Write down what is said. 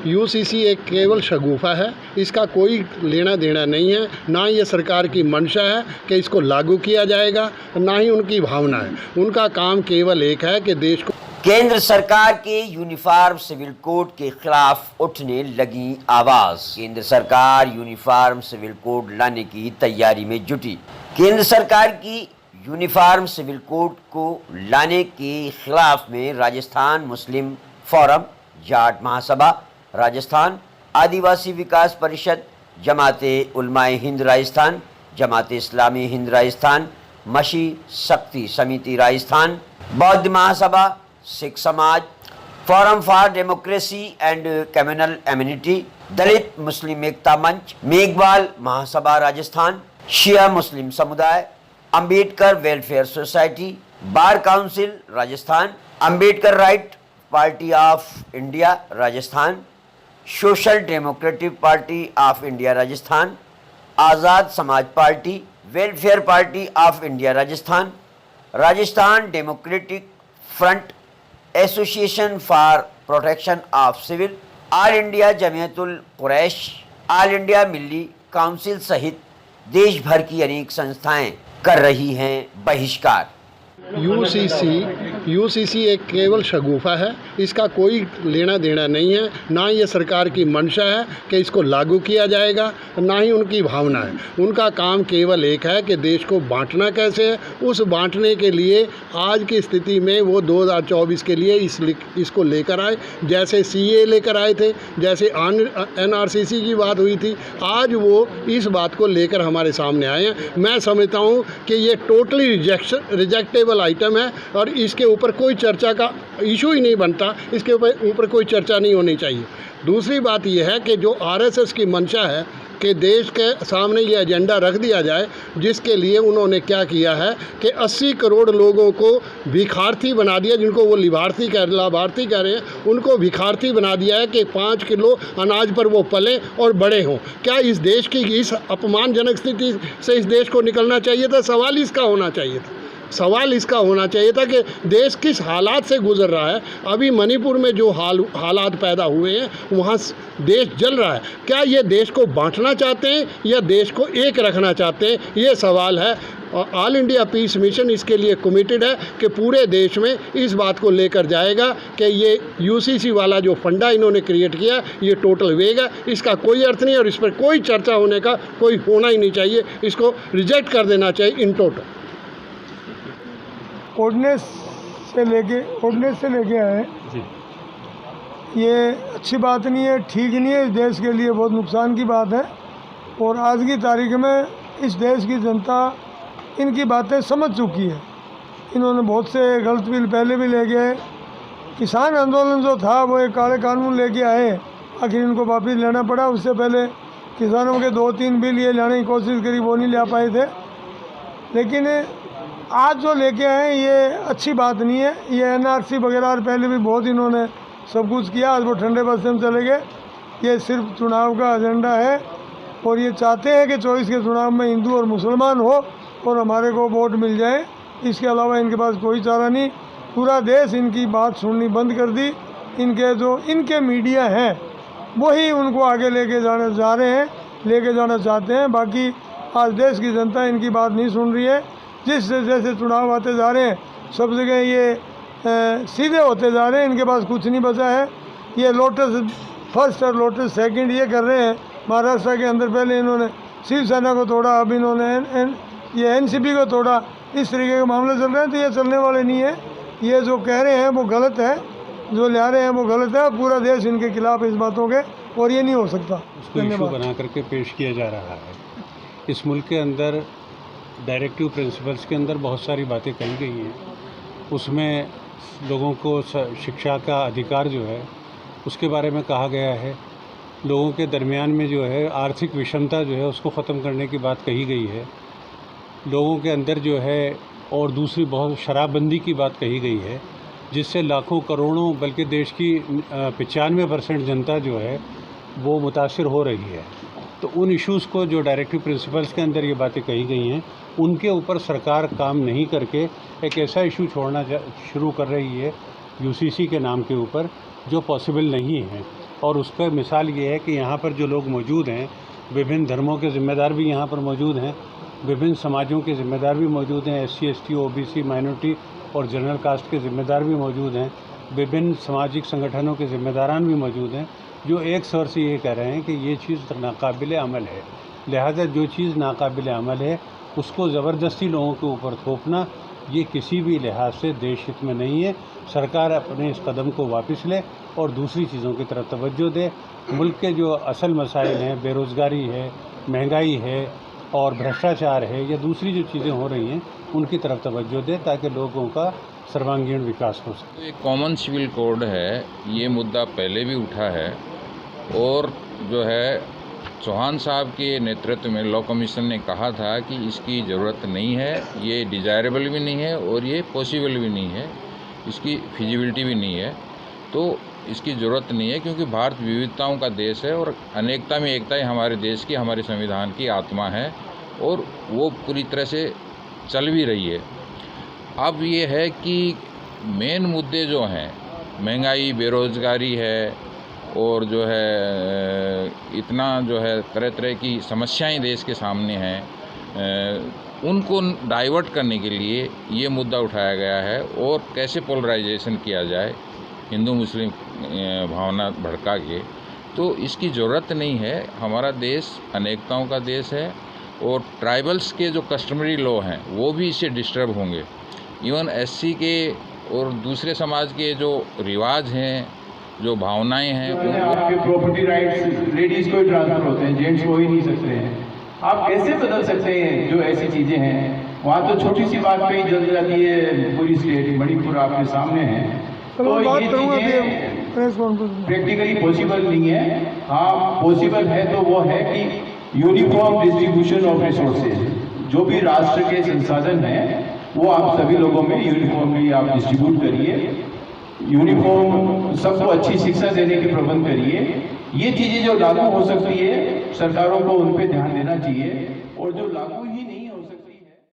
UCC एक केवल शगुफा है। इसका कोई लेना देना नहीं है, ना ये सरकार की मंशा है कि इसको लागू किया जाएगा, ना ही उनकी भावना है। उनका काम केवल एक है कि देश को केंद्र सरकार के यूनिफॉर्म सिविल कोड के खिलाफ उठने लगी आवाज। केंद्र सरकार यूनिफॉर्म सिविल कोड लाने की तैयारी में जुटी। केंद्र सरकार की यूनिफॉर्म सिविल कोड को लाने के खिलाफ में राजस्थान मुस्लिम फोरम, जाट महासभा राजस्थान, आदिवासी विकास परिषद, जमाते उलमाए हिंद राजस्थान, जमाते इस्लामी हिंद राजस्थान, मशी शक्ति समिति राजस्थान, बौद्ध Mahasabha, Sikh Samaj, forum for democracy and communal amity, Dalit Muslim Ekta Manch, Meghwal Mahasabha Rajasthan, Shia Muslim समुदाय, Ambedkar welfare society, bar council Rajasthan, Ambedkar right party of India Rajasthan, social democratic party of India Rajasthan, Azad Samaj party, welfare party of India Rajasthan, Rajasthan democratic front, association for protection of civil, all India Jamiatul Quraish, all India Milli council सहित देश भर की अनेक संस्थाएं कर रही हैं बहिष्कार। यूसीसी एक केवल शगुफा है। इसका कोई लेना देना नहीं है, ना ये सरकार की मंशा है कि इसको लागू किया जाएगा, ना ही उनकी भावना है। उनका काम केवल एक है कि देश को बांटना कैसे है। उस बांटने के लिए आज की स्थिति में वो 2024 के लिए इसको लेकर आए। जैसे सीए लेकर आए थे, जैसे एनआरसीसी की बात हुई थी, आज वो इस बात को लेकर हमारे सामने आए हैं। मैं समझता हूँ कि ये टोटली रिजेक्टेबल आइटम है और इसके ऊपर कोई चर्चा का इशू ही नहीं बनता। इसके ऊपर कोई चर्चा नहीं होनी चाहिए। दूसरी बात यह है कि जो आरएसएस की मंशा है कि देश के सामने ये एजेंडा रख दिया जाए, जिसके लिए उन्होंने क्या किया है कि 80 करोड़ लोगों को भिखार्थी बना दिया, जिनको वो लाभार्थी कह रहे हैं, उनको भिखार्थी बना दिया है कि 5 किलो अनाज पर वो पलें और बड़े हों। क्या इस देश की इस अपमानजनक स्थिति से इस देश को निकलना चाहिए था? सवाल इसका होना चाहिए था कि देश किस हालात से गुजर रहा है। अभी मणिपुर में जो हालात पैदा हुए हैं, वहाँ देश जल रहा है। क्या ये देश को बांटना चाहते हैं या देश को एक रखना चाहते हैं? ये सवाल है। ऑल इंडिया पीस मिशन इसके लिए कमिटेड है कि पूरे देश में इस बात को लेकर जाएगा कि ये यूसीसी वाला जो फंडा इन्होंने क्रिएट किया, ये टोटल वेग है। इसका कोई अर्थ नहीं और इस पर कोई चर्चा होना ही नहीं चाहिए। इसको रिजेक्ट कर देना चाहिए इन टोटल। ऑर्डिनेंस से लेके आए, ये अच्छी बात नहीं है, ठीक नहीं है। इस देश के लिए बहुत नुकसान की बात है और आज की तारीख में इस देश की जनता इनकी बातें समझ चुकी है। इन्होंने बहुत से गलत बिल पहले भी ले गए। किसान आंदोलन जो था वो एक काले कानून लेके आए, आखिर इनको वापस लेना पड़ा। उससे पहले किसानों के 2-3 बिल ये लाने की कोशिश करी, वो नहीं ले पाए थे। लेकिन आज जो लेके आए ये अच्छी बात नहीं है। ये एनआरसी वगैरह और पहले भी बहुत इन्होंने सब कुछ किया, आज वो ठंडे बस्ते में चले गए। ये सिर्फ चुनाव का एजेंडा है और ये चाहते हैं कि 24 के चुनाव में हिंदू और मुसलमान हो और हमारे को वोट मिल जाए। इसके अलावा इनके पास कोई चारा नहीं। पूरा देश इनकी बात सुननी बंद कर दी। इनके मीडिया हैं वही उनको आगे लेके जाना चाहते हैं। बाकी आज देश की जनता इनकी बात नहीं सुन रही है। जैसे चुनाव आते जा रहे हैं, सब जगह ये सीधे होते जा रहे हैं। इनके पास कुछ नहीं बचा है। ये लोटस फर्स्ट और लोटस सेकंड ये कर रहे हैं। महाराष्ट्र के अंदर पहले इन्होंने शिवसेना को तोड़ा, अब इन्होंने ये एनसीपी को तोड़ा। इस तरीके के मामले चल रहे हैं, तो ये चलने वाले नहीं है। ये जो कह रहे हैं वो गलत है, जो ला रहे हैं वो गलत है। पूरा देश इनके खिलाफ इस बातों के, और ये नहीं हो सकता। उसको इशू बना करके पेश किया जा रहा है। इस मुल्क के अंदर डायरेक्टिव प्रिंसिपल्स के अंदर बहुत सारी बातें कही गई हैं। उसमें लोगों को शिक्षा का अधिकार जो है उसके बारे में कहा गया है। लोगों के दरमियान में जो है आर्थिक विषमता जो है उसको ख़त्म करने की बात कही गई है। लोगों के अंदर जो है और दूसरी बहुत शराबबंदी की बात कही गई है, जिससे लाखों करोड़ों बल्कि देश की 95% जनता जो है वो मुतासिर हो रही है। तो उन इश्यूज़ को जो डायरेक्टिव प्रिंसिपल्स के अंदर ये बातें कही गई हैं, उनके ऊपर सरकार काम नहीं करके एक ऐसा इशू छोड़ना शुरू कर रही है यूसीसी के नाम के ऊपर, जो पॉसिबल नहीं है। और उस पर मिसाल ये है कि यहाँ पर जो लोग मौजूद हैं, विभिन्न धर्मों के ज़िम्मेदार भी यहाँ पर मौजूद हैं, विभिन्न समाजों के ज़िम्मेदार भी मौजूद हैं, SC ST OBC माइनॉरिटी और जनरल कास्ट के ज़िम्मेदार भी मौजूद हैं, विभिन्न सामाजिक संगठनों के ज़िम्मेदारान भी मौजूद हैं, जो एक स्वर से ये कह रहे हैं कि ये चीज़ नाकाबिल अमल है। लिहाजा जो चीज़ नाकाबिल अमल है उसको ज़बरदस्ती लोगों के ऊपर थोपना ये किसी भी लिहाज से देश हित में नहीं है। सरकार अपने इस कदम को वापस ले और दूसरी चीज़ों की तरफ तवज्जो दे। मुल्क के जो असल मसाइल हैं, बेरोज़गारी है, महंगाई है और भ्रष्टाचार है या दूसरी जो चीज़ें हो रही हैं उनकी तरफ तवज्जो दे ताकि लोगों का सर्वांगीण विकास हो सके। ये कॉमन सिविल कोड है, ये मुद्दा पहले भी उठा है और जो है चौहान साहब के नेतृत्व में लॉ कमीशन ने कहा था कि इसकी ज़रूरत नहीं है, ये डिज़ायरेबल भी नहीं है और ये पॉसिबल भी नहीं है, इसकी फिजिबिलिटी भी नहीं है। तो इसकी ज़रूरत नहीं है क्योंकि भारत विविधताओं का देश है और अनेकता में एकता ही हमारे देश की, हमारे संविधान की आत्मा है और वो पूरी तरह से चल भी रही है। अब ये है कि मेन मुद्दे जो हैं, महंगाई, बेरोज़गारी है और जो है इतना जो है तरह तरह की समस्याएं देश के सामने हैं, उनको डाइवर्ट करने के लिए ये मुद्दा उठाया गया है और कैसे पोलराइजेशन किया जाए हिंदू मुस्लिम भावना भड़का के। तो इसकी ज़रूरत नहीं है। हमारा देश अनेकताओं का देश है और ट्राइबल्स के जो कस्टमरी लॉ हैं वो भी इससे डिस्टर्ब होंगे। इवन SC के और दूसरे समाज के जो रिवाज हैं, जो भावनाएं हैं, आपके प्रॉपर्टी राइट्स लेडीज़ को ही ट्रांसफर होते हैं, जेंट्स हो ही नहीं सकते हैं। आप कैसे बदल सकते हैं जो ऐसी चीज़ें हैं? वहाँ तो छोटी सी बात पे ही जल जाती है पूरी स्टेट। मणिपुर आपके सामने है, तो ये चीज़ें प्रैक्टिकली पॉसिबल नहीं है। हाँ, पॉसिबल है तो वो है कि यूनिफॉर्म डिस्ट्रीब्यूशन ऑफ रिसोर्सेज, जो भी राष्ट्र के संसाधन हैं वो आप सभी लोगों में यूनिफॉर्मली आप डिस्ट्रीब्यूट करिए, यूनिफॉर्म सबको अच्छी शिक्षा देने के प्रबंध करिए। ये चीज़ें जो लागू हो सकती है सरकारों को उन पे ध्यान देना चाहिए और जो लागू